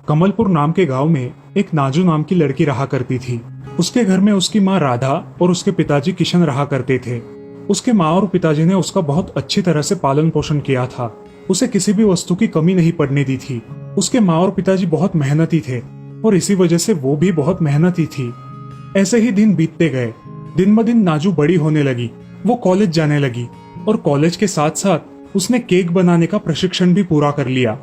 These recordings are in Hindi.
कमलपुर नाम के गांव में एक नाजू नाम की लड़की रहा करती थी। उसके घर में उसकी माँ राधा और उसके पिताजी किशन रहा करते थे। उसके माँ और पिताजी ने उसका बहुत अच्छी तरह से पालन पोषण किया था। उसे किसी भी वस्तु की कमी नहीं पड़ने दी थी। उसके माँ और पिताजी बहुत मेहनती थे और इसी वजह से वो भी बहुत मेहनती थी। ऐसे ही दिन बीतते गए। दिन ब दिन नाजू बड़ी होने लगी। वो कॉलेज जाने लगी और कॉलेज के साथ साथ उसने केक बनाने का प्रशिक्षण भी पूरा कर लिया।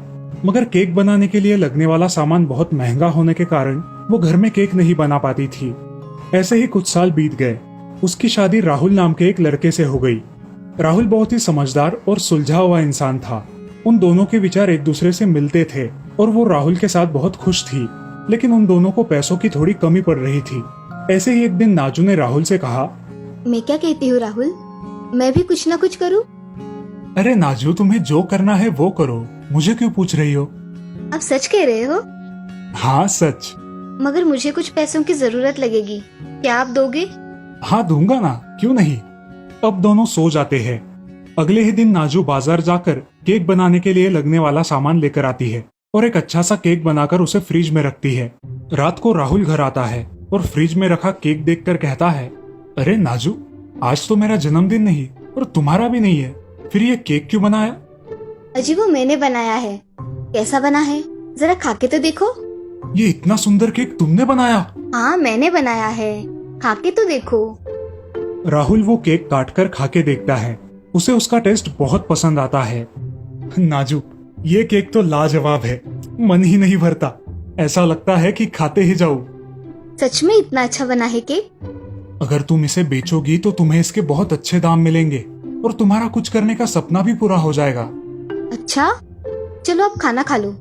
मगर केक बनाने के लिए लगने वाला सामान बहुत महंगा होने के कारण वो घर में केक नहीं बना पाती थी। ऐसे ही कुछ साल बीत गए। उसकी शादी राहुल नाम के एक लड़के से हो गई। राहुल बहुत ही समझदार और सुलझा हुआ इंसान था। उन दोनों के विचार एक दूसरे से मिलते थे और वो राहुल के साथ बहुत खुश थी। लेकिन उन दोनों को पैसों की थोड़ी कमी पड़ रही थी। ऐसे ही एक दिन नाजू ने राहुल से कहा, मैं क्या कहती हूँ राहुल, मैं भी कुछ ना कुछ करूँ। अरे नाजू, तुम्हें जो करना है वो करो, मुझे क्यों पूछ रही हो? आप सच कह रहे हो? हाँ सच। मगर मुझे कुछ पैसों की जरूरत लगेगी, क्या आप दोगे? हाँ दूंगा ना, क्यों नहीं। अब दोनों सो जाते हैं। अगले ही दिन नाजू बाजार जाकर केक बनाने के लिए लगने वाला सामान लेकर आती है और एक अच्छा सा केक बनाकर उसे फ्रिज में रखती है। रात को राहुल घर आता है और फ्रिज में रखा केक देखकर कहता है, अरे नाजू, आज तो मेरा जन्मदिन नहीं और तुम्हारा भी नहीं है, फिर ये केक क्यों बनाया? अजी वो मैंने बनाया है। कैसा बना है, जरा खा के तो देखो। ये इतना सुंदर केक तुमने बनाया? हाँ मैंने बनाया है, खा के तो देखो। राहुल वो केक काटकर खा के देखता है। उसे उसका टेस्ट बहुत पसंद आता है। नाजू, ये केक तो लाजवाब है, मन ही नहीं भरता। ऐसा लगता है कि खाते ही जाऊं। सच में इतना अच्छा बना है केक? अगर तुम इसे बेचोगी तो तुम्हें इसके बहुत अच्छे दाम मिलेंगे और तुम्हारा कुछ करने का सपना भी पूरा हो जाएगा। अच्छा, चलो अब खाना खा लो।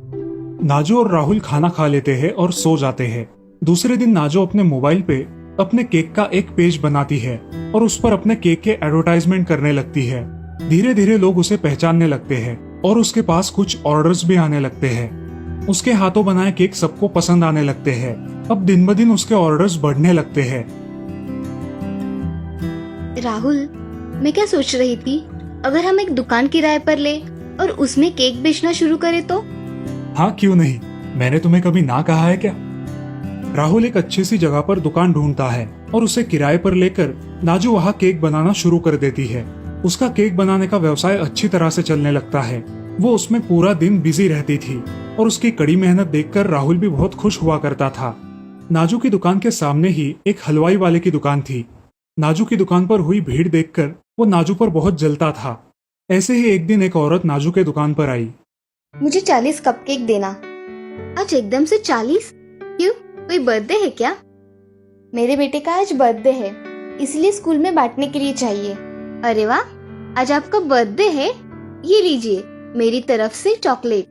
नाजू और राहुल खाना खा लेते हैं और सो जाते हैं। दूसरे दिन नाजू अपने मोबाइल पे अपने केक का एक पेज बनाती है और उस पर अपने केक के एडवर्टाइजमेंट करने लगती है। धीरे धीरे लोग उसे पहचानने लगते हैं और उसके पास कुछ ऑर्डर्स भी आने लगते हैं। उसके हाथों बनाए केक सबको पसंद आने लगते हैं। अब दिन ब दिन उसके ऑर्डर्स बढ़ने लगते हैं। राहुल, मैं क्या सोच रही थी, अगर हम एक दुकान किराए पर ले और उसमें केक बेचना शुरू करें तो? हाँ क्यों नहीं, मैंने तुम्हें कभी ना कहा है क्या? राहुल एक अच्छी सी जगह पर दुकान ढूंढता है और उसे किराए पर लेकर नाजू वहाँ केक बनाना शुरू कर देती है। उसका केक बनाने का व्यवसाय अच्छी तरह से चलने लगता है। वो उसमें पूरा दिन बिजी रहती थी और उसकी कड़ी मेहनत देखकर राहुल भी बहुत खुश हुआ करता था। नाजू की दुकान के सामने ही एक हलवाई वाले की दुकान थी। नाजू की दुकान पर हुई भीड़ देखकर वो नाजू पर बहुत जलता था। ऐसे ही एक दिन एक औरत नाजू के दुकान पर आई। मुझे 40 कपकेक देना। आज एकदम से 40? क्यों, कोई बर्थडे है क्या? मेरे बेटे का आज बर्थडे है, इसलिए स्कूल में बांटने के लिए चाहिए। अरे वाह, आज आपका बर्थडे है, ये लीजिए मेरी तरफ से chocolate.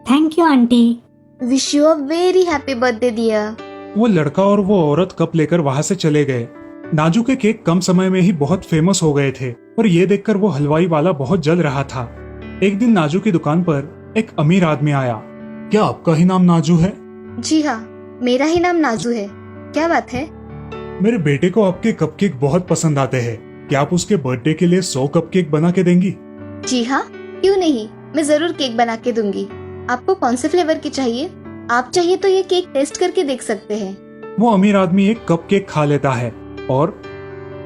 Thank you aunty. Wish you a very happy birthday dear. वो लड़का और वो औरत कप लेकर वहाँ से चले गए। नाजू के केक कम समय में ही बहुत फेमस हो गए थे और ये देखकर वो हलवाई वाला बहुत जल रहा था। एक दिन नाजू की दुकान पर एक अमीर आदमी आया। क्या आपका ही नाम नाजू है? जी हाँ, मेरा ही नाम नाजू है। क्या बात है? मेरे बेटे को आपके कपकेक बहुत पसंद आते हैं। क्या आप उसके बर्थडे के लिए 100 कपकेक बना के देंगी? जी हाँ, क्यों नहीं, मैं जरूर केक बना के दूंगी। आपको कौन से फ्लेवर की चाहिए? आप चाहिए तो ये केक टेस्ट करके देख सकते हैं। वो अमीर आदमी एक कपकेक खा लेता है और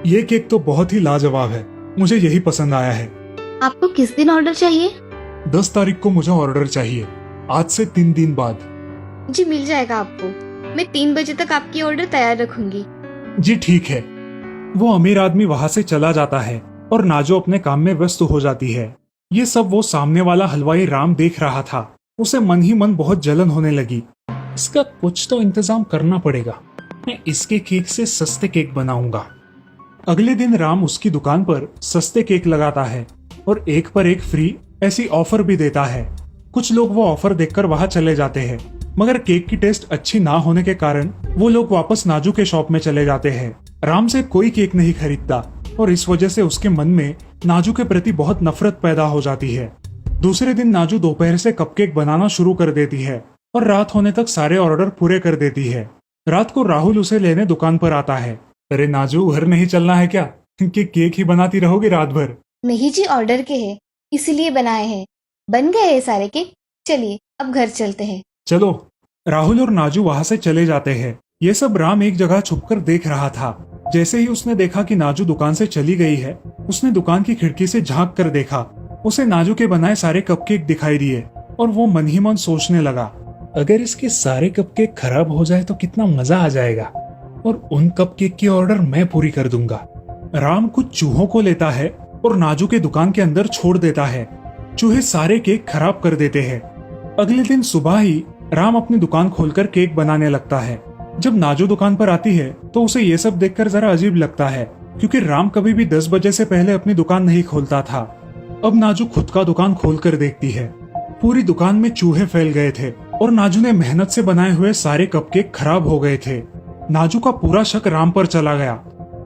ये केक तो बहुत ही लाजवाब है, मुझे यही पसंद आया है। आपको किस दिन ऑर्डर चाहिए? 10 तारीख को मुझे ऑर्डर चाहिए, आज से 3 दिन बाद। जी मिल जाएगा आपको, मैं 3 बजे तक आपकी ऑर्डर तैयार रखूंगी। जी ठीक है। वो अमीर आदमी वहाँ से चला जाता है और नाजो अपने काम में व्यस्त हो जाती है। ये सब वो सामने वाला हलवाई राम देख रहा था। उसे मन ही मन बहुत जलन होने लगी। इसका कुछ तो इंतजाम करना पड़ेगा, मैं इसके केक से सस्ते केक बनाऊंगा। अगले दिन राम उसकी दुकान पर सस्ते केक लगाता है और एक पर एक फ्री ऐसी ऑफर भी देता है। कुछ लोग वो ऑफर देखकर वहाँ चले जाते हैं, मगर केक की टेस्ट अच्छी ना होने के कारण वो लोग वापस नाजू के शॉप में चले जाते हैं। राम से कोई केक नहीं खरीदता और इस वजह से उसके मन में नाजू के प्रति बहुत नफरत पैदा हो जाती है। दूसरे दिन नाजू दोपहर से कपकेक बनाना शुरू कर देती है और रात होने तक सारे ऑर्डर पूरे कर देती है। रात को राहुल उसे लेने दुकान पर आता है। अरे नाजू, घर नहीं चलना है क्या कि केक ही बनाती रहोगी रात भर? नहीं जी, ऑर्डर के हैं इसीलिए बनाए हैं। बन गए हैं सारे केक, चलिए अब घर चलते हैं। चलो। राहुल और नाजू वहां से चले जाते हैं। ये सब राम एक जगह छुपकर देख रहा था। जैसे ही उसने देखा कि नाजू दुकान से चली गई है, उसने दुकान की खिड़की से झांक कर देखा। उसे नाजू के बनाए सारे कपकेक दिखाई दिए और वो मन ही मन सोचने लगा, अगर इसके सारे कपकेक खराब हो जाए तो कितना मजा आ जाएगा और उन कपकेक की ऑर्डर मैं पूरी कर दूंगा। राम कुछ चूहों को लेता है और नाजू के दुकान के अंदर छोड़ देता है। चूहे सारे केक खराब कर देते हैं। अगले दिन सुबह ही राम अपनी दुकान खोलकर केक बनाने लगता है। जब नाजू दुकान पर आती है तो उसे ये सब देखकर जरा अजीब लगता है, क्योंकि राम कभी भी 10 बजे से पहले अपनी दुकान नहीं खोलता था। अब नाजू खुद का दुकान खोलकर देखती है। पूरी दुकान में चूहे फैल गए थे और नाजू ने मेहनत से बनाए हुए सारे कपकेक खराब हो गए थे। नाजू का पूरा शक राम पर चला गया।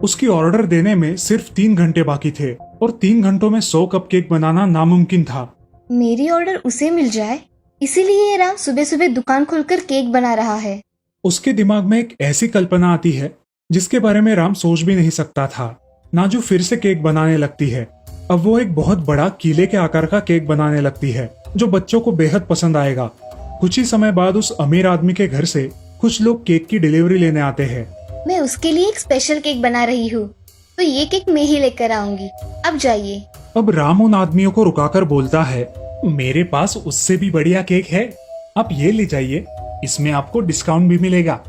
उसकी ऑर्डर देने में सिर्फ 3 घंटे बाकी थे और 3 घंटों में 100 कपकेक बनाना नामुमकिन था। मेरी ऑर्डर उसे मिल जाए, इसीलिए ये राम सुबह सुबह दुकान खोलकर केक बना रहा है। उसके दिमाग में एक ऐसी कल्पना आती है जिसके बारे में राम सोच भी नहीं सकता था। नाजू फिर से केक बनाने लगती है। अब वो एक बहुत बड़ा कीले के आकार का केक बनाने लगती है जो बच्चों को बेहद पसंद आएगा। कुछ ही समय बाद उस अमीर आदमी के घर से कुछ लोग केक की डिलीवरी लेने आते हैं। मैं उसके लिए एक स्पेशल केक बना रही हूँ, तो ये केक मैं ही लेकर आऊंगी। अब जाइए। अब राम उन आदमियों को रुकाकर बोलता है, मेरे पास उससे भी बढ़िया केक है, आप ये ले जाइए, इसमें आपको डिस्काउंट भी मिलेगा।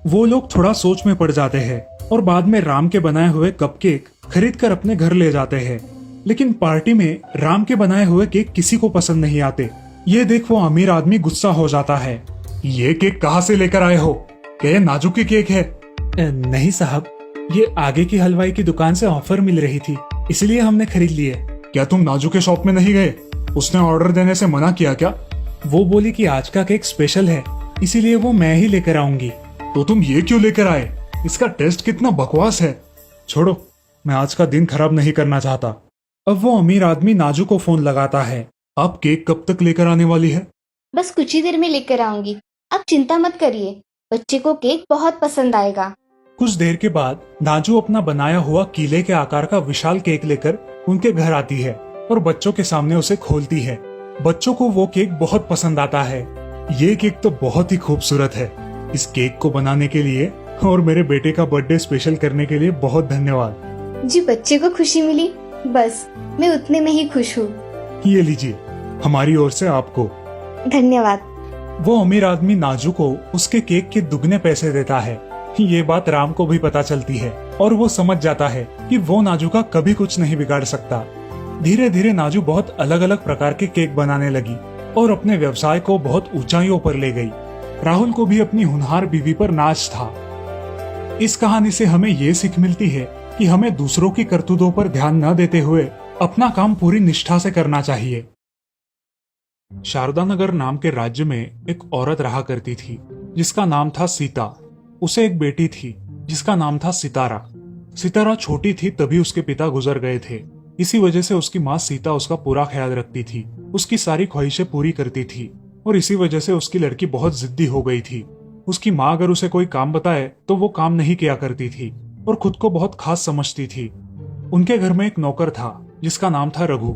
वो लोग थोड़ा सोच में पड़ जाते हैं और बाद में राम के बनाए हुए कपकेक खरीद कर अपने घर ले जाते हैं। लेकिन पार्टी में राम के बनाए हुए केक किसी को पसंद नहीं आते। ये देख वो अमीर आदमी गुस्सा हो जाता है। ये केक कहाँ से लेकर आए हो? क्या ये नाजू की केक है? नहीं साहब, ये आगे की हलवाई की दुकान से ऑफर मिल रही थी, इसलिए हमने खरीद लिए। क्या तुम नाजू के शॉप में नहीं गए? उसने ऑर्डर देने से मना किया क्या? वो बोली कि आज का केक स्पेशल है, इसीलिए वो मैं ही लेकर आऊंगी। तो तुम ये क्यों लेकर आए? इसका टेस्ट कितना बकवास है। छोड़ो, मैं आज का दिन खराब नहीं करना चाहता। अब वो अमीर आदमी नाजू को फोन लगाता है। आप केक कब तक लेकर आने वाली है? बस कुछ ही देर में लेकर आऊंगी, आप चिंता मत करिए, बच्चे को केक बहुत पसंद आएगा। कुछ देर के बाद नाजू अपना बनाया हुआ कीले के आकार का विशाल केक लेकर उनके घर आती है और बच्चों के सामने उसे खोलती है। बच्चों को वो केक बहुत पसंद आता है। ये केक तो बहुत ही खूबसूरत है। इस केक को बनाने के लिए और मेरे बेटे का बर्थडे स्पेशल करने के लिए बहुत धन्यवाद। जी, बच्चे को खुशी मिली, बस मैं उतने में ही खुश हूँ। ये लीजिए, हमारी ओर से आपको। धन्यवाद। वो अमीर आदमी नाजू को उसके केक के दुगने पैसे देता है। ये बात राम को भी पता चलती है और वो समझ जाता है कि वो नाजू का कभी कुछ नहीं बिगाड़ सकता। धीरे धीरे नाजू बहुत अलग अलग प्रकार के केक बनाने लगी और अपने व्यवसाय को बहुत ऊंचाइयों पर ले गई। राहुल को भी अपनी होनहार बीवी पर नाज था। इस कहानी से हमें ये सीख मिलती है कि हमें दूसरों की करतूतों पर ध्यान न देते हुए अपना काम पूरी निष्ठा से करना चाहिए। शारदा नगर नाम के राज्य में एक औरत रहा करती थी जिसका नाम था सीता। उसे एक बेटी थी जिसका नाम था सितारा। सितारा छोटी थी तभी उसके पिता गुजर गए थे। इसी वजह से उसकी माँ सीता उसका पूरा ख्याल रखती थी, उसकी सारी ख्वाहिशें पूरी करती थी और इसी वजह से उसकी लड़की बहुत जिद्दी हो गई थी। उसकी माँ अगर उसे कोई काम बताए तो वो काम नहीं किया करती थी और खुद को बहुत खास समझती थी। उनके घर में एक नौकर था जिसका नाम था रघु।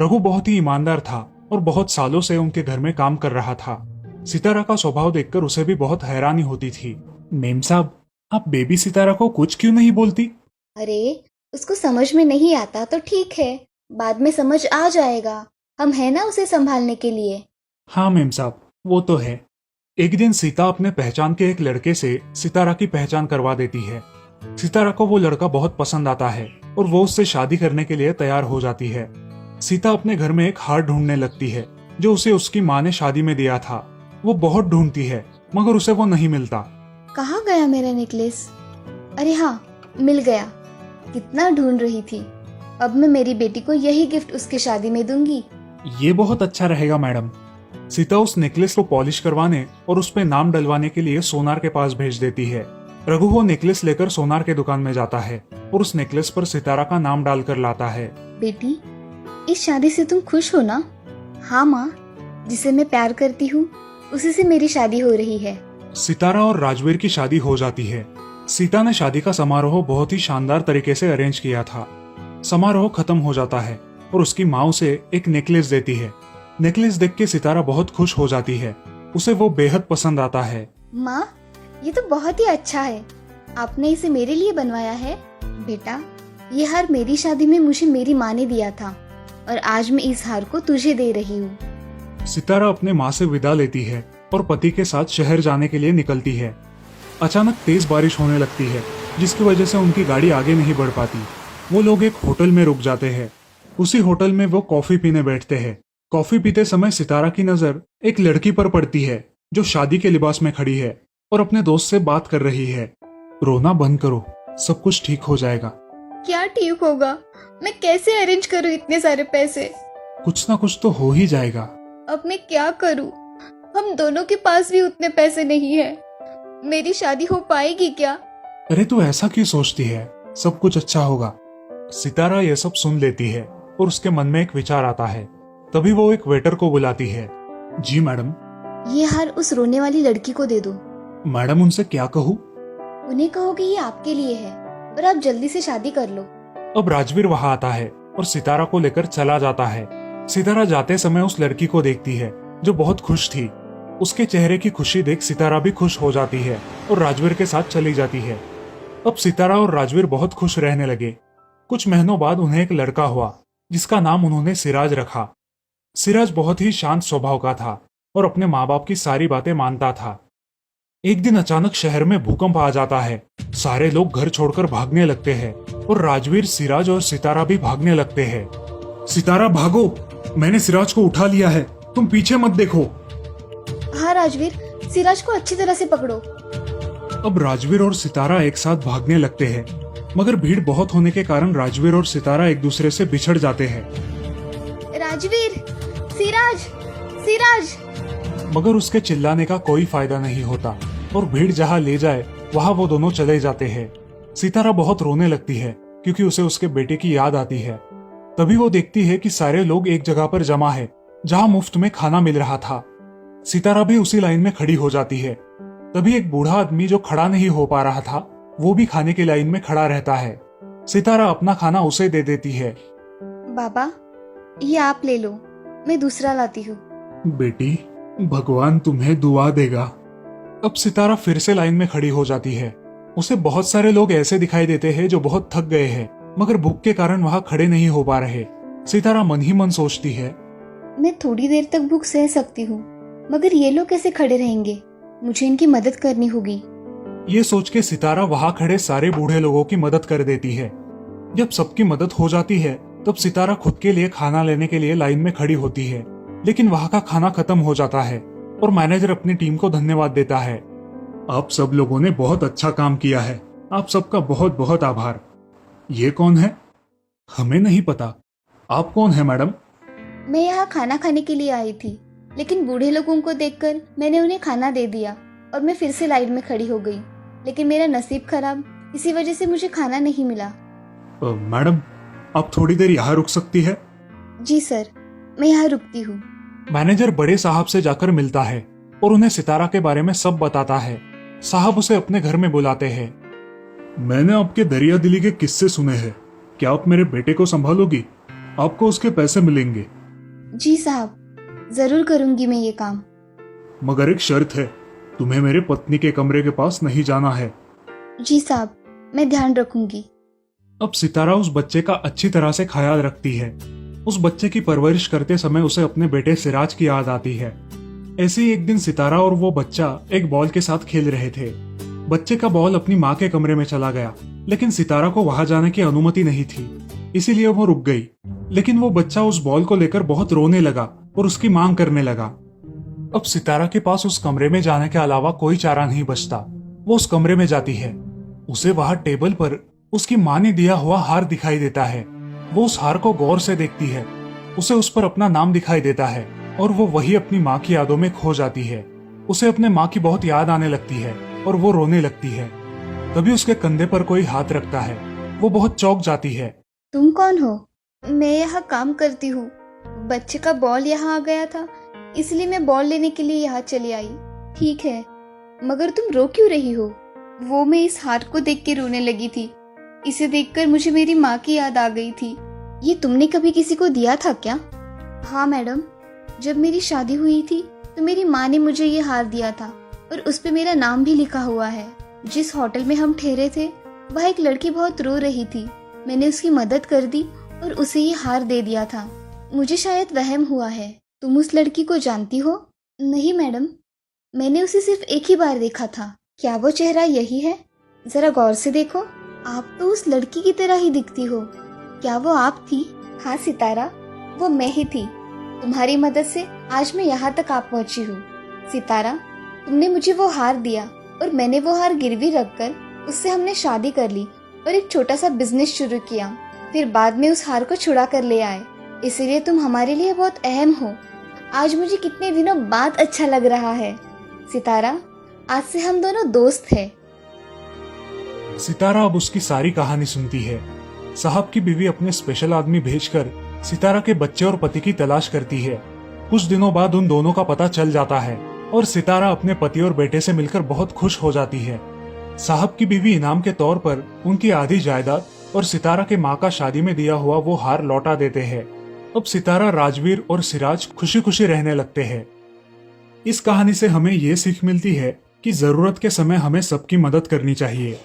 रघु बहुत ही ईमानदार था और बहुत सालों से उनके घर में काम कर रहा था। सितारा का स्वभाव देखकर उसे भी बहुत हैरानी होती थी। मेम साहब, आप बेबी सितारा को कुछ क्यों नहीं बोलती? अरे, उसको समझ में नहीं आता तो ठीक है, बाद में समझ आ जाएगा। हम है ना उसे संभालने के लिए। हाँ मेम साहब, वो तो है। एक दिन सीता अपने पहचान के एक लड़के से सितारा की पहचान करवा देती है। सितारा को वो लड़का बहुत पसंद आता है और वो उससे शादी करने के लिए तैयार हो जाती है। सीता अपने घर में एक हार ढूंढने लगती है जो उसे उसकी माँ ने शादी में दिया था। वो बहुत ढूंढती है मगर उसे वो नहीं मिलता। कहाँ गया मेरा नेकलेस? अरे हाँ, मिल गया। कितना ढूंढ रही थी। अब मैं मेरी बेटी को यही गिफ्ट उसकी शादी में दूंगी। ये बहुत अच्छा रहेगा मैडम। सीता उस नेकलेस को पॉलिश करवाने और उस पे नाम डलवाने के लिए सोनार के पास भेज देती है। रघु वो नेकलेस लेकर सोनार के दुकान में जाता है और उस नेकलेस पर सितारा का नाम डालकर लाता है। बेटी, इस शादी से तुम खुश हो ना? हाँ माँ, जिसे मैं प्यार करती हूँ उसी से मेरी शादी हो रही है। सितारा और राजवीर की शादी हो जाती है। सीता ने शादी का समारोह बहुत ही शानदार तरीके से अरेंज किया था। समारोह खत्म हो जाता है और उसकी माँ उसे एक नेकलेस देती है। नेकलेस देख के सितारा बहुत खुश हो जाती है। उसे वो बेहद पसंद आता है। माँ, ये तो बहुत ही अच्छा है। आपने इसे मेरे लिए बनवाया है। बेटा, ये हार मेरी शादी में मुझे मेरी माँ ने दिया था और आज मैं इस हार को तुझे दे रही हूँ। सितारा अपने माँ से विदा लेती है और पति के साथ शहर जाने के लिए निकलती है। अचानक तेज बारिश होने लगती है, जिसकी वजह से उनकी गाड़ी आगे नहीं बढ़ पाती। वो लोग एक होटल में रुक जाते हैं। उसी होटल में वो कॉफी पीने बैठते हैं। कॉफी पीते समय सितारा की नजर एक लड़की पर पड़ती है जो शादी के लिबास में खड़ी है और अपने दोस्त से बात कर रही है। रोना बंद करो, सब कुछ ठीक हो जाएगा। क्या ठीक होगा? मैं कैसे अरेंज करूँ इतने सारे पैसे? कुछ ना कुछ तो हो ही जाएगा। अब मैं क्या करूँ? हम दोनों के पास भी उतने पैसे नहीं है। मेरी शादी हो पाएगी क्या? अरे तू ऐसा क्यों सोचती है? सब कुछ अच्छा होगा। सितारा यह सब सुन लेती है और उसके मन में एक विचार आता है। तभी वो एक वेटर को बुलाती है। जी मैडम। ये हार उस रोने वाली लड़की को दे दो। मैडम, उनसे क्या कहूँ? उन्हें कहो कि ये आपके लिए है और आप जल्दी से शादी कर लो। अब राजवीर वहां आता है और सितारा को लेकर चला जाता है। सितारा जाते समय उस लड़की को देखती है जो बहुत खुश थी। उसके चेहरे की खुशी देख सितारा भी खुश हो जाती है और राजवीर के साथ चली जाती है। अब सितारा और राजवीर बहुत खुश रहने लगे। कुछ महीनों बाद उन्हें एक लड़का हुआ जिसका नाम उन्होंने सिराज रखा। सिराज बहुत ही शांत स्वभाव का था और अपने माँ बाप की सारी बातें मानता था। एक दिन अचानक शहर में भूकंप आ जाता है। सारे लोग घर छोड़कर भागने लगते हैं और राजवीर, सिराज और सितारा भी भागने लगते हैं। सितारा भागो, मैंने सिराज को उठा लिया है, तुम पीछे मत देखो। हाँ राजवीर, सिराज को अच्छी तरह से पकड़ो। अब राजवीर और सितारा एक साथ भागने लगते हैं, मगर भीड़ बहुत होने के कारण राजवीर और सितारा एक दूसरे से बिछड़ जाते हैं। राजवीर, सिराज, सिराज। मगर उसके चिल्लाने का कोई फायदा नहीं होता और भीड़ जहाँ ले जाए वहाँ वो दोनों चले जाते हैं। सितारा बहुत रोने लगती है क्योंकि उसे उसके बेटे की याद आती है। तभी वो देखती है कि सारे लोग एक जगह पर जमा है जहाँ मुफ्त में खाना मिल रहा था। सितारा भी उसी लाइन में खड़ी हो जाती है। तभी एक बूढ़ा आदमी जो खड़ा नहीं हो पा रहा था वो भी खाने की लाइन में खड़ा रहता है। सितारा अपना खाना उसे दे देती है। बाबा, ये आप ले लो, मैं दूसरा लाती हूँ। बेटी, भगवान तुम्हें दुआ देगा। अब सितारा फिर से लाइन में खड़ी हो जाती है। उसे बहुत सारे लोग ऐसे दिखाई देते हैं जो बहुत थक गए हैं मगर भूख के कारण वहां खड़े नहीं हो पा रहे। सितारा मन ही मन सोचती है, मैं थोड़ी देर तक भूख सह सकती हूँ, मगर ये लोग कैसे खड़े रहेंगे? मुझे इनकी मदद करनी होगी। ये सोच के सितारा वहां खड़े सारे बूढ़े लोगों की मदद कर देती है। जब सबकी मदद हो जाती है तब सितारा खुद के लिए खाना लेने के लिए लाइन में खड़ी होती है, लेकिन वहां का खाना खत्म हो जाता है और मैनेजर अपनी टीम को धन्यवाद देता है। आप सब लोगों ने बहुत अच्छा काम किया है, आप सबका बहुत बहुत आभार। ये कौन है? हमें नहीं पता। आप कौन है मैडम? मैं यहाँ खाना खाने के लिए आई थी, लेकिन बूढ़े लोगों को देखकर मैंने उन्हें खाना दे दिया और मैं फिर से लाइन में खड़ी हो गई। लेकिन मेरा नसीब खराब, इसी वजह से मुझे खाना नहीं मिला। मैडम, आप थोड़ी देर यहाँ रुक सकती है? जी सर, मैं यहाँ रुकती हूँ। मैनेजर बड़े साहब से जाकर मिलता है और उन्हें सितारा के बारे में सब बताता है। साहब उसे अपने घर में बुलाते हैं। मैंने आपके दरिया दिली के किस्से सुने हैं, क्या आप मेरे बेटे को संभालोगी? आपको उसके पैसे मिलेंगे। जी साहब, जरूर करूंगी मैं ये काम। मगर एक शर्त है, तुम्हें मेरे पत्नी के कमरे के पास नहीं जाना है। जी साहब, मैं ध्यान रखूंगी। अब सितारा उस बच्चे का अच्छी तरह से ख्याल रखती है। उस बच्चे की परवरिश करते समय उसे अपने बेटे सिराज की याद आती है। ऐसे ही एक दिन सितारा और वो बच्चा एक बॉल के साथ खेल रहे थे। बच्चे का बॉल अपनी माँ के कमरे में चला गया, लेकिन सितारा को वहां जाने की अनुमति नहीं थी, इसीलिए वो रुक गई। लेकिन वो बच्चा उस बॉल को लेकर बहुत रोने लगा और उसकी मांग करने लगा। अब सितारा के पास उस कमरे में जाने के अलावा कोई चारा नहीं बचता। वो उस कमरे में जाती है। उसे वहां टेबल पर उसकी माँ ने दिया हुआ हार दिखाई देता है। वो उस हार को गौर से देखती है। उसे उस पर अपना नाम दिखाई देता है और वो वही अपनी माँ की यादों में खो जाती है। उसे अपने माँ की बहुत याद आने लगती है और वो रोने लगती है। तभी उसके कंधे पर कोई हाथ रखता है। वो बहुत चौंक जाती है। तुम कौन हो? मैं यहाँ काम करती हूँ। बच्चे का बॉल यहाँ आ गया था, इसलिए मैं बॉल लेने के लिए यहाँ चली आई। ठीक है, मगर तुम रो क्यों रही हो? वो मैं इस हार को देख के रोने लगी थी। इसे देखकर मुझे मेरी माँ की याद आ गई थी। ये तुमने कभी किसी को दिया था क्या? हाँ मैडम, जब मेरी शादी हुई थी तो मेरी माँ ने मुझे ये हार दिया था और उस पे मेरा नाम भी लिखा हुआ है। जिस होटल में हम ठहरे थे वह एक लड़की बहुत रो रही थी। मैंने उसकी मदद कर दी और उसे ये हार दे दिया था। मुझे शायद वहम हुआ है। तुम उस लड़की को जानती हो? नहीं मैडम, मैंने उसे सिर्फ एक ही बार देखा था। क्या वो चेहरा यही है? जरा गौर से देखो, आप तो उस लड़की की तरह ही दिखती हो। क्या वो आप थी? हाँ सितारा, वो मैं ही थी। तुम्हारी मदद से आज मैं यहाँ तक आ पहुँची हूँ। सितारा, तुमने मुझे वो हार दिया और मैंने वो हार गिरवी रखकर उससे हमने शादी कर ली और एक छोटा सा बिजनेस शुरू किया। फिर बाद में उस हार को छुड़ा कर ले आए। इसीलिए तुम हमारे लिए बहुत अहम हो। आज मुझे कितने दिनों बाद अच्छा लग रहा है। सितारा, आज से हम दोनों दोस्त हैं। सितारा अब उसकी सारी कहानी सुनती है। साहब की बीवी अपने स्पेशल आदमी भेजकर सितारा के बच्चे और पति की तलाश करती है। कुछ दिनों बाद उन दोनों का पता चल जाता है और सितारा अपने पति और बेटे से मिलकर बहुत खुश हो जाती है। साहब की बीवी इनाम के तौर पर उनकी आधी जायदाद और सितारा के माँ का शादी में दिया हुआ वो हार लौटा देते हैं। अब सितारा, राजवीर और सिराज खुशी खुशी रहने लगते हैं। इस कहानी से हमें ये सीख मिलती है कि जरूरत के समय हमें सबकी मदद करनी चाहिए।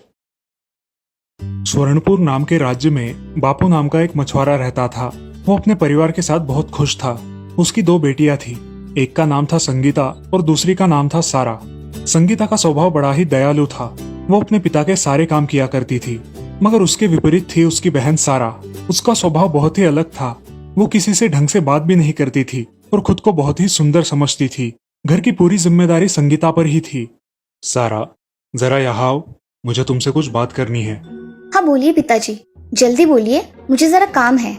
स्वर्णपुर नाम के राज्य में बापू नाम का एक मछुआरा रहता था। वो अपने परिवार के साथ बहुत खुश था। उसकी 2 बेटियां थी। एक का नाम था संगीता और दूसरी का नाम था सारा। संगीता का स्वभाव बड़ा ही दयालु था। वो अपने पिता के सारे काम किया करती थी, मगर उसके विपरीत थी उसकी बहन सारा। उसका स्वभाव बहुत ही अलग था। वो किसी से ढंग से बात भी नहीं करती थी और खुद को बहुत ही सुंदर समझती थी। घर की पूरी जिम्मेदारी संगीता पर ही थी। सारा, जरा यहाँ आओ, मुझे तुमसे कुछ बात करनी है। हाँ बोलिए पिताजी, जल्दी बोलिए, मुझे जरा काम है।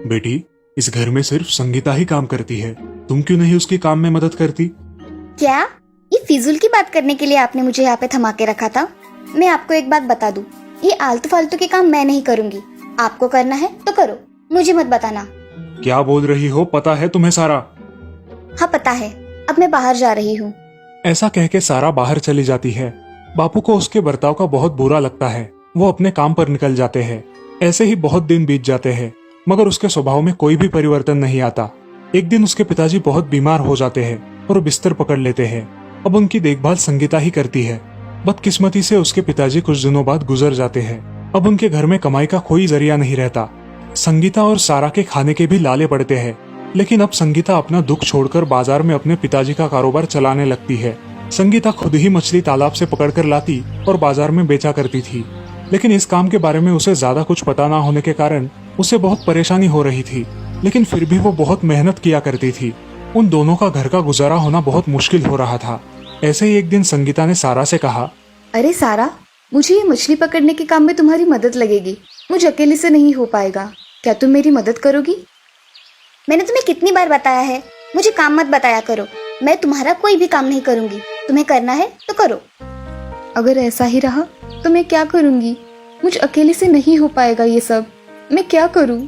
बेटी, इस घर में सिर्फ संगीता ही काम करती है। तुम क्यों नहीं उसकी काम में मदद करती? क्या ये फिजूल की बात करने के लिए आपने मुझे यहाँ पे थमा के रखा था? मैं आपको एक बात बता दूं, ये आलतू फालतू के काम मैं नहीं करूंगी। आपको करना है तो करो, मुझे मत बताना। क्या बोल रही हो? पता है तुम्हें सारा? हाँ पता है, अब मैं बाहर जा रही हूँ। ऐसा कह के सारा बाहर चली जाती है। बापू को उसके बर्ताव का बहुत बुरा लगता है। वो अपने काम पर निकल जाते हैं। ऐसे ही बहुत दिन बीत जाते हैं, मगर उसके स्वभाव में कोई भी परिवर्तन नहीं आता। एक दिन उसके पिताजी बहुत बीमार हो जाते हैं और बिस्तर पकड़ लेते हैं। अब उनकी देखभाल संगीता ही करती है। बदकिस्मती से उसके पिताजी कुछ दिनों बाद गुजर जाते हैं। अब उनके घर में कमाई का कोई जरिया नहीं रहता। संगीता और सारा के खाने के भी लाले पड़ते हैं। लेकिन अब संगीता अपना दुख छोड़कर बाजार में अपने पिताजी का कारोबार चलाने लगती है। संगीता खुद ही मछली तालाब से पकड़कर लाती और बाजार में बेचा करती थी। लेकिन इस काम के बारे में उसे ज्यादा कुछ पता ना होने के कारण उसे बहुत परेशानी हो रही थी। लेकिन फिर भी वो बहुत मेहनत किया करती थी। उन दोनों का घर का गुजारा होना बहुत मुश्किल हो रहा था। ऐसे ही एक दिन संगीता ने सारा से कहा, अरे सारा, मुझे ये मछली पकड़ने के काम में तुम्हारी मदद लगेगी। मुझे अकेले से नहीं हो पाएगा। क्या तुम मेरी मदद करोगी? मैंने तुम्हें कितनी बार बताया है, मुझे काम मत बताया करो। मैं तुम्हारा कोई भी काम नहीं करूंगी। तुम्हें करना है तो करो। अगर ऐसा ही रहा तो मैं क्या करूंगी? मुझे अकेले से नहीं हो पाएगा ये सब। मैं क्या करूं?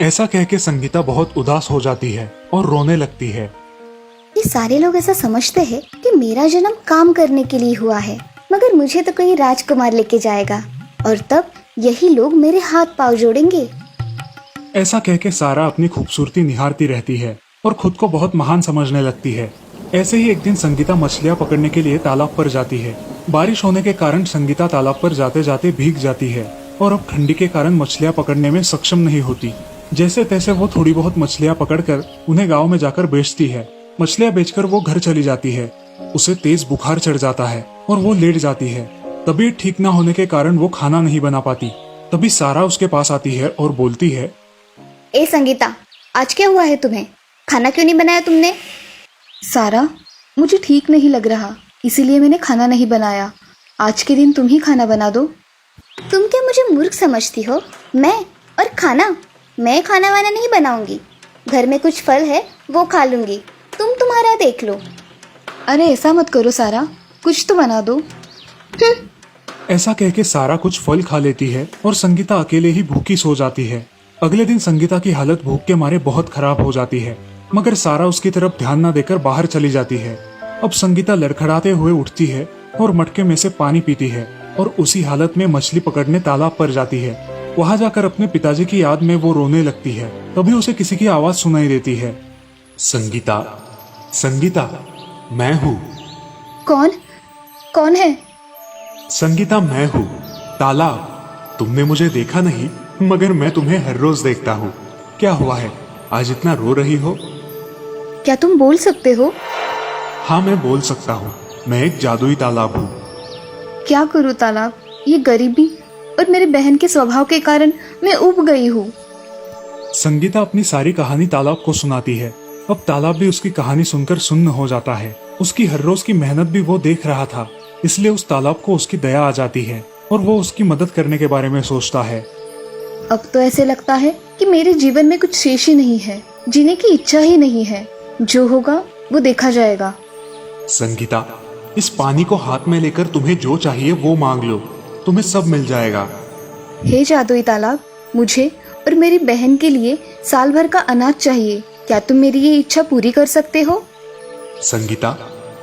ऐसा कह के संगीता बहुत उदास हो जाती है और रोने लगती है। ये सारे लोग ऐसा समझते हैं कि मेरा जन्म काम करने के लिए हुआ है, मगर मुझे तो कोई राजकुमार लेके जाएगा और तब यही लोग मेरे हाथ पांव जोड़ेंगे। ऐसा कह के सारा अपनी खूबसूरती निहारती रहती है और खुद को बहुत महान समझने लगती है। ऐसे ही एक दिन संगीता मछलियां पकड़ने के लिए तालाब पर जाती है। बारिश होने के कारण संगीता तालाब पर जाते जाते भीग जाती है और अब ठंडी के कारण मछलियां पकड़ने में सक्षम नहीं होती। जैसे तैसे वो थोड़ी बहुत मछलियां पकड़कर उन्हें गांव में जाकर बेचती है। मछलियां बेचकर वो घर चली जाती है। उसे तेज बुखार चढ़ जाता है और वो लेट जाती है। तबीयत ठीक न होने के कारण वो खाना नहीं बना पाती। तभी सारा उसके पास आती है और बोलती है, ए संगीता, आज क्या हुआ है तुम्हें? खाना क्यों नहीं बनाया तुमने? सारा, मुझे ठीक नहीं लग रहा, इसीलिए मैंने खाना नहीं बनाया। आज के दिन तुम ही खाना बना दो। तुम क्या मुझे मूर्ख समझती हो? मैं खाना वाना नहीं बनाऊंगी। घर में कुछ फल है वो खा लूंगी। तुम तुम्हारा देख लो। अरे ऐसा मत करो सारा, कुछ तो बना दो। ऐसा कह के सारा कुछ फल खा लेती है और संगीता अकेले ही भूखी सो जाती है। अगले दिन संगीता की हालत भूख के मारे बहुत खराब हो जाती है, मगर सारा उसकी तरफ ध्यान न देकर बाहर चली जाती है। अब संगीता लड़खड़ाते हुए उठती है और मटके में से पानी पीती है और उसी हालत में मछली पकड़ने तालाब पर जाती है। वहां जाकर अपने पिताजी की याद में वो रोने लगती है। तभी उसे किसी की आवाज सुनाई देती है, संगीता, संगीता, मैं हूँ। कौन कौन है? संगीता, मैं हूँ तालाब। तुमने मुझे देखा नहीं, मगर मैं तुम्हें हर रोज देखता हूँ। क्या हुआ है, आज इतना रो रही हो? क्या तुम बोल सकते हो? हाँ, मैं बोल सकता हूँ। मैं एक जादुई तालाब हूँ। क्या करूँ तालाब, ये गरीबी और मेरे बहन के स्वभाव के कारण मैं ऊब गई हूँ। संगीता अपनी सारी कहानी तालाब को सुनाती है। अब तालाब भी उसकी कहानी सुनकर सुन्न हो जाता है। उसकी हर रोज की मेहनत भी वो देख रहा था, इसलिए उस तालाब को उसकी दया आ जाती है और वो उसकी मदद करने के बारे में सोचता है। अब तो ऐसे लगता है कि मेरे जीवन में कुछ शेष ही नहीं है, जीने की इच्छा ही नहीं है। जो होगा वो देखा जाएगा। संगीता, इस पानी को हाथ में लेकर तुम्हें जो चाहिए वो मांग लो, तुम्हें सब मिल जाएगा। हे जादुई तालाब, मुझे और मेरी बहन के लिए साल भर का अनाज चाहिए। क्या तुम मेरी ये इच्छा पूरी कर सकते हो? संगीता,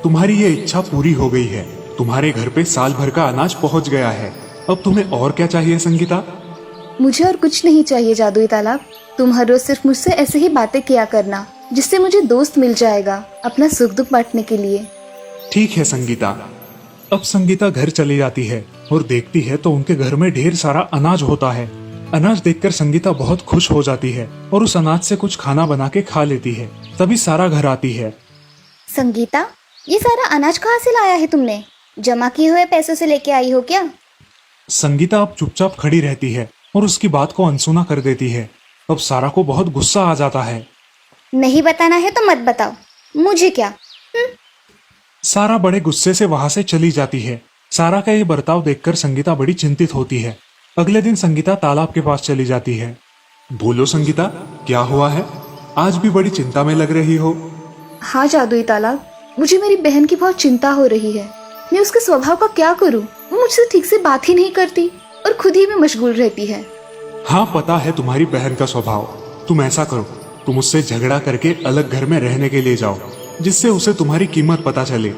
तुम्हारी ये इच्छा पूरी हो गई है। तुम्हारे घर पे साल भर का अनाज पहुंच गया है। अब तुम्हें और क्या चाहिए संगीता? मुझे और कुछ नहीं चाहिए जादुई तालाब। तुम हर रोज सिर्फ मुझसे ऐसे ही बातें किया करना, जिससे मुझे दोस्त मिल जाएगा अपना सुख दुख बांटने के लिए। ठीक है संगीता। अब संगीता घर चली जाती है और देखती है तो उनके घर में ढेर सारा अनाज होता है। अनाज देखकर संगीता बहुत खुश हो जाती है और उस अनाज से कुछ खाना बना के खा लेती है। तभी सारा घर आती है। संगीता, ये सारा अनाज कहाँ से लाया है तुमने? जमा किए हुए पैसों से लेके आई हो क्या? संगीता अब चुपचाप खड़ी रहती है और उसकी बात को अनसुना कर देती है। अब सारा को बहुत गुस्सा आ जाता है। नहीं बताना है तो मत बताओ, मुझे क्या। सारा बड़े गुस्से से वहां से चली जाती है। सारा का ये बर्ताव देखकर संगीता बड़ी चिंतित होती है। अगले दिन संगीता तालाब के पास चली जाती है। बोलो संगीता, क्या हुआ है? आज भी बड़ी चिंता में लग रही हो। हाँ जादुई तालाब, मुझे मेरी बहन की बहुत चिंता हो रही है। मैं उसके स्वभाव का क्या करूं? वो मुझसे ठीक से बात ही नहीं करती और खुद ही में मशगूल रहती है। हाँ, पता है तुम्हारी बहन का स्वभाव। तुम ऐसा करो, तुम उससे झगड़ा करके अलग घर में रहने के लिए जाओ, जिससे उसे तुम्हारी कीमत पता चले।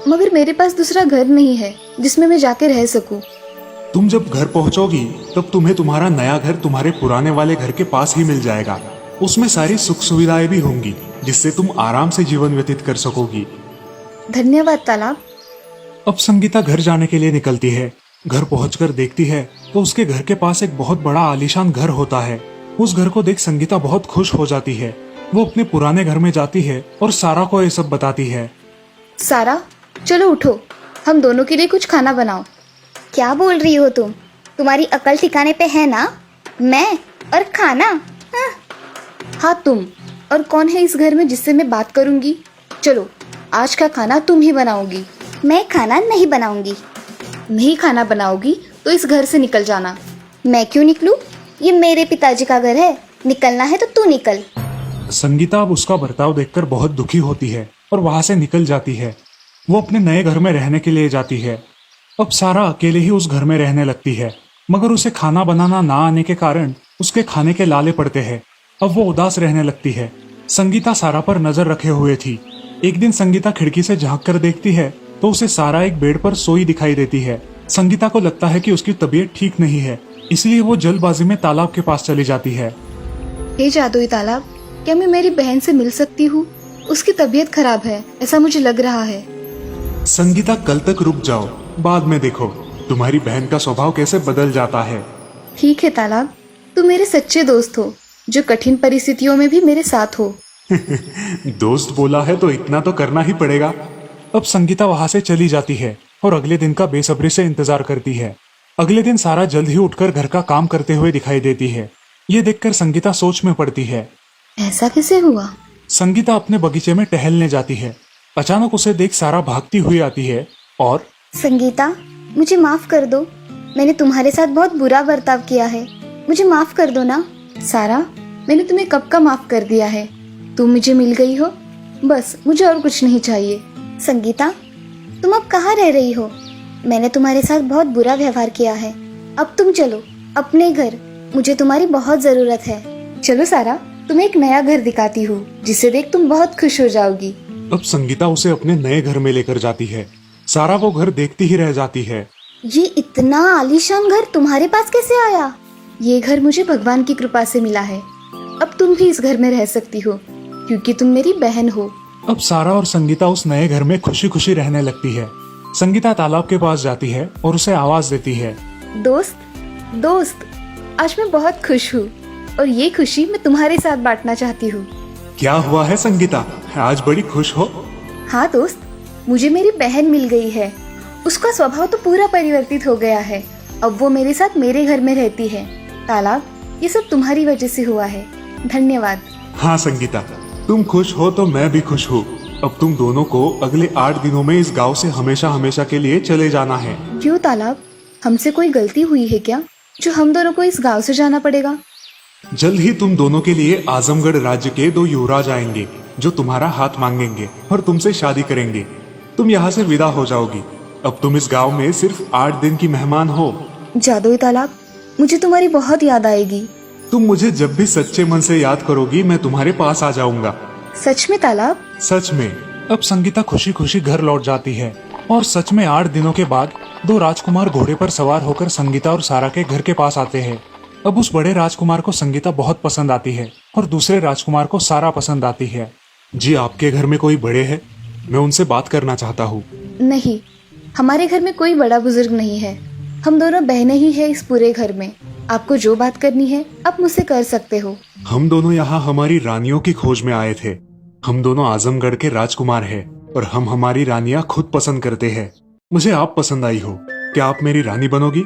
मगर मेरे पास दूसरा घर नहीं है जिसमें मैं जाके रह सकूं। तुम जब घर पहुंचोगी तब तुम्हें तुम्हारा नया घर तुम्हारे पुराने वाले घर के पास ही मिल जाएगा। उसमें सारी सुख सुविधाएं भी होंगी, जिससे तुम आराम से जीवन व्यतीत कर सकोगी। धन्यवाद तालाब। अब संगीता घर जाने के लिए निकलती है। घर पहुंचकर देखती है तो उसके घर के पास एक बहुत बड़ा आलीशान घर होता है। उस घर को देख संगीता बहुत खुश हो जाती है। वो अपने पुराने घर में जाती है और सारा को ये सब बताती है। सारा, चलो उठो, हम दोनों के लिए कुछ खाना बनाओ। क्या बोल रही हो तुम? तुम्हारी अकल ठिकाने पे है ना? मैं और खाना? हाँ तुम। और कौन है इस घर में जिससे मैं बात करूंगी? चलो, आज का खाना तुम ही बनाओगी। मैं खाना नहीं बनाऊंगी। नहीं खाना बनाओगी तो इस घर से निकल जाना। मैं क्यों निकलूं? ये मेरे पिताजी का घर है। निकलना है तो तू निकल। संगीता अब उसका बर्ताव देखकर बहुत दुखी होती है और वहां से निकल जाती है। वो अपने नए घर में रहने के लिए जाती है। अब सारा अकेले ही उस घर में रहने लगती है, मगर उसे खाना बनाना ना आने के कारण उसके खाने के लाले पड़ते हैं। अब वो उदास रहने लगती है। संगीता सारा पर नजर रखे हुए थी। एक दिन संगीता खिड़की से झांक कर देखती है तो उसे सारा एक बेड पर सोई दिखाई देती है। संगीता को लगता है कि उसकी तबीयत ठीक नहीं है, इसलिए वो जल्दबाजी में तालाब के पास चली जाती है। हे जादुई तालाब, क्या मैं मेरी बहन से मिल सकती हूँ? उसकी तबीयत खराब है, ऐसा मुझे लग रहा है। संगीता, कल तक रुक जाओ, बाद में देखो तुम्हारी बहन का स्वभाव कैसे बदल जाता है। ठीक है तालाब, तुम मेरे सच्चे दोस्त हो, जो कठिन परिस्थितियों में भी मेरे साथ हो। दोस्त बोला है तो इतना तो करना ही पड़ेगा। अब संगीता वहां से चली जाती है और अगले दिन का बेसब्री से इंतजार करती है। अगले दिन सारा जल्द ही उठकर घर का काम करते हुए दिखाई देती है। ये देखकर संगीता सोच में पड़ती है। ऐसा कैसे हुआ? संगीता अपने बगीचे में टहलने जाती है। अचानक उसे देख सारा भागती हुई आती है और संगीता, मुझे माफ कर दो। मैंने तुम्हारे साथ बहुत बुरा बर्ताव किया है, मुझे माफ कर दो ना। सारा, मैंने तुम्हें कब का माफ कर दिया है। तुम मुझे मिल गई हो, बस मुझे और कुछ नहीं चाहिए। संगीता, तुम अब कहाँ रह रही हो? मैंने तुम्हारे साथ बहुत बुरा व्यवहार किया है। अब तुम चलो अपने घर, मुझे तुम्हारी बहुत जरूरत है। चलो सारा, तुम्हें एक नया घर दिखाती हूँ, जिसे देख तुम बहुत खुश हो जाओगी। अब संगीता उसे अपने नए घर में लेकर जाती है। सारा वो घर देखती ही रह जाती है। ये इतना आलीशान घर तुम्हारे पास कैसे आया? ये घर मुझे भगवान की कृपा से मिला है। अब तुम भी इस घर में रह सकती हो, क्योंकि तुम मेरी बहन हो। अब सारा और संगीता उस नए घर में खुशी खुशी रहने लगती है। संगीता तालाब के पास जाती है और उसे आवाज देती है। दोस्त दोस्त, आज मैं बहुत खुश हूँ और ये खुशी मैं तुम्हारे साथ बांटना चाहती हूँ। क्या हुआ है संगीता, आज बड़ी खुश हो? हाँ दोस्त, मुझे मेरी बहन मिल गई है। उसका स्वभाव तो पूरा परिवर्तित हो गया है। अब वो मेरे साथ मेरे घर में रहती है। तालाब, ये सब तुम्हारी वजह से हुआ है। धन्यवाद। हाँ संगीता, तुम खुश हो तो मैं भी खुश हूँ। अब तुम दोनों को अगले 8 दिनों में इस गांव से हमेशा हमेशा के लिए चले जाना है। क्यों तालाब, हमसे कोई गलती हुई है क्या जो हम दोनों को इस गांव से जाना पड़ेगा? जल्द ही तुम दोनों के लिए आजमगढ़ राज्य के 2 युवराज आएंगे जो तुम्हारा हाथ मांगेंगे और तुमसे शादी करेंगे। तुम यहाँ से विदा हो जाओगी। अब तुम इस गांव में सिर्फ 8 दिन की मेहमान हो। जादुई तालाब, मुझे तुम्हारी बहुत याद आएगी। तुम मुझे जब भी सच्चे मन से याद करोगी मैं तुम्हारे पास आ जाऊंगा। सच में तालाब? सच में। अब संगीता खुशी खुशी घर लौट जाती है और सच में 8 दिनों के बाद 2 राजकुमार घोड़े पर सवार होकर संगीता और सारा के घर के पास आते हैं। अब उस बड़े राजकुमार को संगीता बहुत पसंद आती है और दूसरे राजकुमार को सारा पसंद आती है। जी, आपके घर में कोई बड़े हैं? मैं उनसे बात करना चाहता हूँ। नहीं, हमारे घर में कोई बड़ा बुजुर्ग नहीं है। हम दोनों बहनें ही हैं इस पूरे घर में। आपको जो बात करनी है आप मुझसे कर सकते हो। हम दोनों यहाँ हमारी रानियों की खोज में आए थे। हम दोनों आजमगढ़ के राजकुमार हैं और हम हमारी रानियाँ खुद पसंद करते हैं। मुझे आप पसंद आई हो। क्या आप मेरी रानी बनोगी?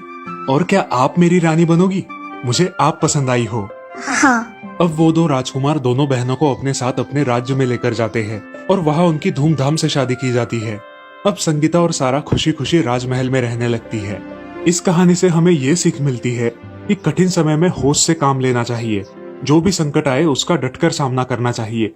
और क्या आप मेरी रानी बनोगी? मुझे आप पसंद आई हो। हाँ। अब वो 2 राजकुमार दोनों बहनों को अपने साथ अपने राज्य में लेकर जाते हैं और वहाँ उनकी धूमधाम से शादी की जाती है। अब संगीता और सारा खुशी खुशी राजमहल में रहने लगती है। इस कहानी से हमें ये सीख मिलती है कि कठिन समय में होश से काम लेना चाहिए। जो भी संकट आए उसका डटकर सामना करना चाहिए।